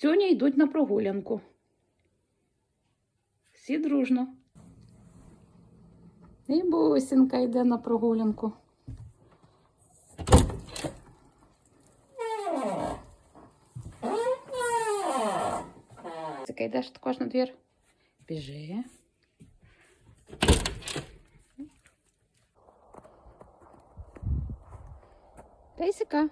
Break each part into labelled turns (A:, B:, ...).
A: Сьогодні йдуть на прогулянку. Всі дружно. І Бусинка йде на прогулянку. Ти йдеш також на двір? Біжи. Пейсика.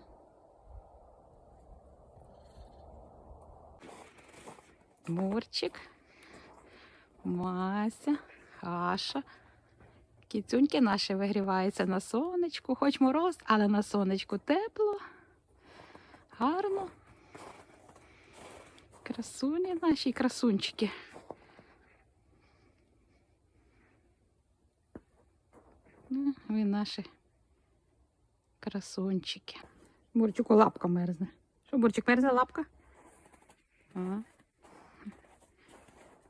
A: Мурчик. Мася. Аша. Кіцюньки наші вигріваються на сонечку. Хоч мороз, але на сонечку тепло. Гарно. Красуні наші красунчики. Ви наші красунчики. Бурчику лапка мерзне. Що, Бурчик, мерзне лапка? Ага.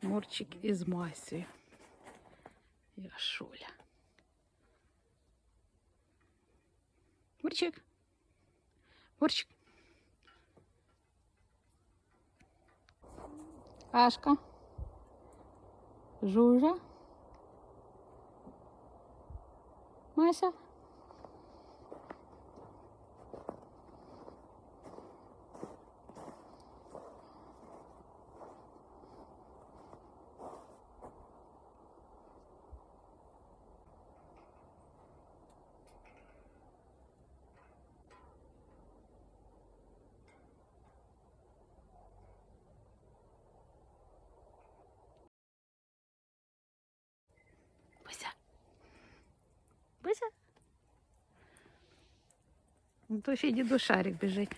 A: Мурчик із Масею. Яшуля. Мурчик. Мурчик. Ашка. Жужа. Мася. Буся. Буся. То ще й діду Шарик біжить.